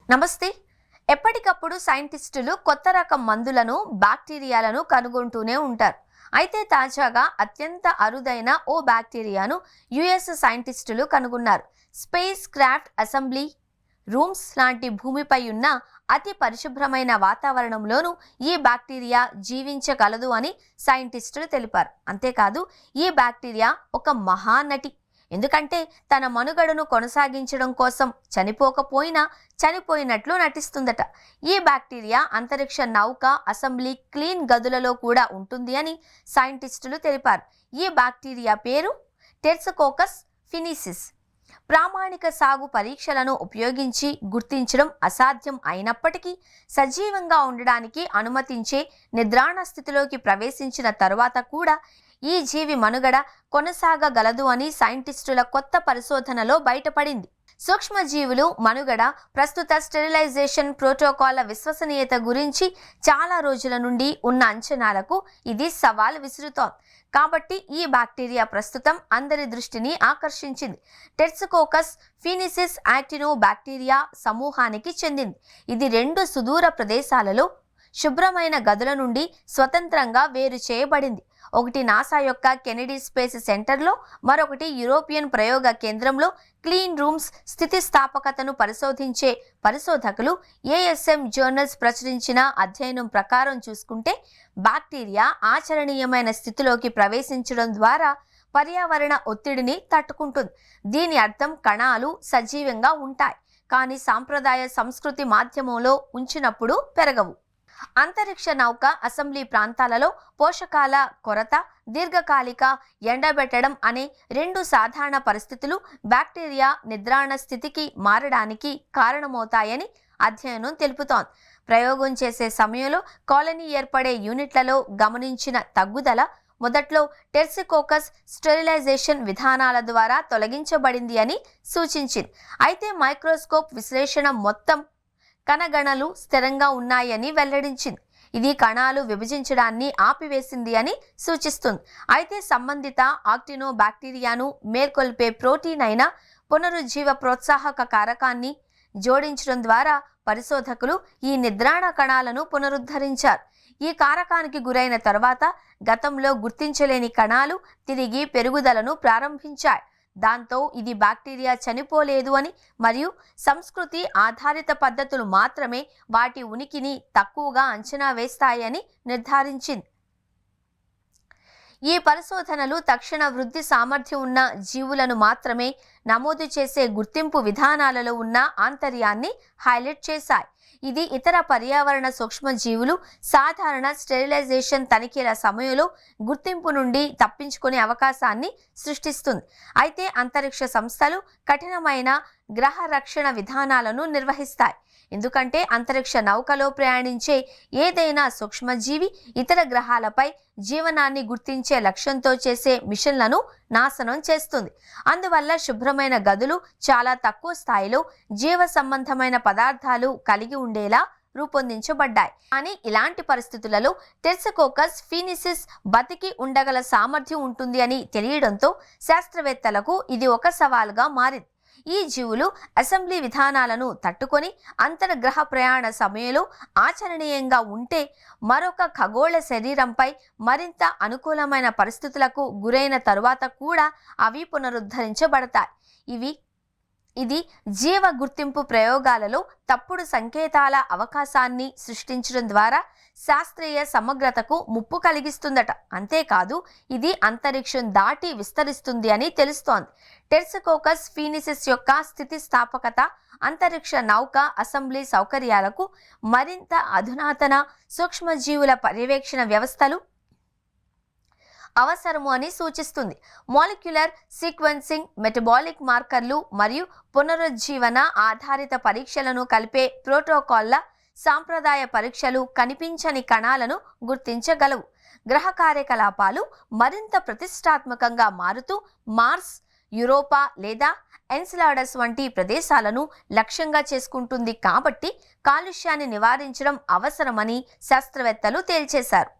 నమస్తే. ఎప్పటికప్పుడు సైంటిస్టులు కొత్త రకం మందులను, బ్యాక్టీరియాలను కనుగొంటూనే ఉంటారు. అయితే తాజాగా అత్యంత అరుదైన ఓ బ్యాక్టీరియాను యుఎస్ సైంటిస్టులు కనుగొన్నారు. స్పేస్ క్రాఫ్ట్ అసెంబ్లీ రూమ్స్ లాంటి భూమిపై ఉన్న అతి పరిశుభ్రమైన వాతావరణంలోనూ ఈ బ్యాక్టీరియా జీవించగలదు అని సైంటిస్టులు తెలిపారు. అంతేకాదు, ఈ బ్యాక్టీరియా ఒక మహానటి. ఎందుకంటే తన మనుగడను కొనసాగించడం కోసం చనిపోకపోయినా చనిపోయినట్లు నటిస్తుందట. ఈ బ్యాక్టీరియా అంతరిక్ష నౌక అసెంబ్లీ క్లీన్ గదులలో కూడా ఉంటుంది అని సైంటిస్టులు తెలిపారు. ఈ బ్యాక్టీరియా పేరు టెర్సోకోకస్ ఫినిసిస్. ప్రామాణిక సాగు పరీక్షలను ఉపయోగించి గుర్తించడం అసాధ్యం అయినప్పటికీ సజీవంగా ఉండడానికి అనుమతించే నిద్రాణ స్థితిలోకి ప్రవేశించిన తరువాత కూడా ఈ జీవి మనుగడ కొనసాగగలదు అని సైంటిస్టుల కొత్త పరిశోధనలో బయటపడింది. సూక్ష్మజీవులు మనుగడ, ప్రస్తుత స్టెరిలైజేషన్ ప్రోటోకాల్ల విశ్వసనీయత గురించి చాలా రోజుల నుండి ఉన్న అంచనాలకు ఇది సవాల్ విసురుతోంది. కాబట్టి ఈ బ్యాక్టీరియా ప్రస్తుతం అందరి దృష్టిని ఆకర్షించింది. టెర్సోకోకస్ ఫినిసిస్ యాక్టినో బ్యాక్టీరియా సమూహానికి చెందింది. ఇది 2 సుదూర ప్రదేశాలలో శుభ్రమైన గదుల నుండి స్వతంత్రంగా వేరు చేయబడింది. ఒకటి నాసా యొక్క కెనడీ స్పేస్ సెంటర్లో, మరొకటి యూరోపియన్ ప్రయోగ కేంద్రంలో. క్లీన్ రూమ్స్ స్థితిస్థాపకతను పరిశోధించే పరిశోధకులు ఏఎస్ఎం జర్నల్స్ ప్రచురించిన అధ్యయనం ప్రకారం చూసుకుంటే, బ్యాక్టీరియా ఆచరణీయమైన స్థితిలోకి ప్రవేశించడం ద్వారా పర్యావరణ ఒత్తిడిని తట్టుకుంటుంది. దీని అర్థం కణాలు సజీవంగా ఉంటాయి, కానీ సాంప్రదాయ సంస్కృతి మాధ్యమంలో ఉంచినప్పుడు పెరగవు. అంతరిక్ష నౌక అసెంబ్లీ ప్రాంతాలలో పోషకాల కొరత, దీర్ఘకాలిక ఎండబెట్టడం అనే 2 సాధారణ పరిస్థితులు బ్యాక్టీరియా నిద్రాణ స్థితికి మారడానికి కారణమవుతాయని అధ్యయనం తెలుపుతోంది. ప్రయోగం చేసే సమయంలో కాలనీ ఏర్పడే యూనిట్లలో గమనించిన తగ్గుదల మొదట్లో టెర్సోకోకస్ స్టెరిలైజేషన్ విధానాల ద్వారా తొలగించబడింది అని సూచించింది. అయితే మైక్రోస్కోప్ విశ్లేషణ మొత్తం కణగణలు స్థిరంగా ఉన్నాయని వెల్లడించింది. ఇది కణాలు విభజించడాన్ని ఆపివేసింది అని సూచిస్తుంది. అయితే సంబంధిత ఆక్టినో బ్యాక్టీరియాను మేల్కొల్పే ప్రోటీన్ అయిన పునరుజ్జీవ ప్రోత్సాహక కారకాన్ని జోడించడం ద్వారా పరిశోధకులు ఈ నిద్రాణ కణాలను పునరుద్ధరించారు. ఈ కారకానికి గురైన తర్వాత గతంలో గుర్తించలేని కణాలు తిరిగి పెరుగుదలను ప్రారంభించాయి. దాంతో ఇది బ్యాక్టీరియా చనిపోలేదు అని, మరియు సంస్కృతి ఆధారిత పద్ధతులు మాత్రమే వాటి ఉనికిని తక్కువగా అంచనా వేస్తాయని నిర్ధారించింది. ఈ పరిశోధనలు తక్షణ వృద్ధి సామర్థ్యం ఉన్న జీవులను మాత్రమే నమోదు చేసే గుర్తింపు విధానాలలో ఉన్న ఆంతర్యాన్ని హైలైట్ చేశాయి. ఇది ఇతర పర్యావరణ సూక్ష్మజీవులు సాధారణ స్టెరిలైజేషన్ తనిఖీల సమయంలో గుర్తింపు నుండి తప్పించుకునే అవకాశాన్ని సృష్టిస్తుంది. అయితే అంతరిక్ష సంస్థలు కఠినమైన గ్రహ రక్షణ విధానాలను నిర్వహిస్తాయి. ఎందుకంటే అంతరిక్ష నౌకలో ప్రయాణించే ఏదైనా సూక్ష్మజీవి ఇతర గ్రహాలపై జీవనాన్ని గుర్తించే లక్ష్యంతో చేసే మిషన్లను నాశనం చేస్తుంది. అందువల్ల శుభ్రమైన గదులు చాలా తక్కువ స్థాయిలో జీవ సంబంధమైన పదార్థాలు కలిగి ఉండేలా రూపొందించబడ్డాయి. కానీ ఇలాంటి పరిస్థితులలో టెర్సోకోకస్ ఫినిసిస్ బతికి ఉండగల సామర్థ్యం ఉంటుంది అని తెలియడంతో శాస్త్రవేత్తలకు ఇది ఒక సవాల్గా మారింది. ఈ జీవులు అసెంబ్లీ విధానాలను తట్టుకొని అంతర్గ్రహ ప్రయాణ సమయంలో ఆచరణీయంగా ఉంటే మరొక ఖగోళ శరీరంపై మరింత అనుకూలమైన పరిస్థితులకు గురైన తరువాత కూడా అవి పునరుద్ధరించబడతాయి. ఇది జీవ గుర్తింపు ప్రయోగాలలో తప్పుడు సంకేతాల అవకాశాన్ని సృష్టించడం ద్వారా శాస్త్రీయ సమగ్రతకు ముప్పు కలిగిస్తుందట. అంతేకాదు, ఇది అంతరిక్షం దాటి విస్తరిస్తుంది అని తెలుస్తోంది. టెర్సోకోకస్ ఫినిసిస్ యొక్క స్థితిస్థాపకత అంతరిక్ష నౌక అసెంబ్లీ సౌకర్యాలకు మరింత అధునాతన సూక్ష్మజీవుల పర్యవేక్షణ వ్యవస్థలు అవసరము అని సూచిస్తుంది. మాలిక్యులర్ సీక్వెన్సింగ్, మెటబాలిక్ మార్కర్లు మరియు పునరుజ్జీవన ఆధారిత పరీక్షలను కలిపే ప్రోటోకాల్ల సాంప్రదాయ పరీక్షలు కనిపించని కణాలను గుర్తించగలవు. గ్రహ కార్యకలాపాలు మరింత ప్రతిష్టాత్మకంగా మారుతూ మార్స్, యూరోపా లేదా ఎన్సిలాడస్ వంటి ప్రదేశాలను లక్ష్యంగా చేసుకుంటుంది. కాబట్టి కాలుష్యాన్ని నివారించడం అవసరమని శాస్త్రవేత్తలు తేల్చేశారు.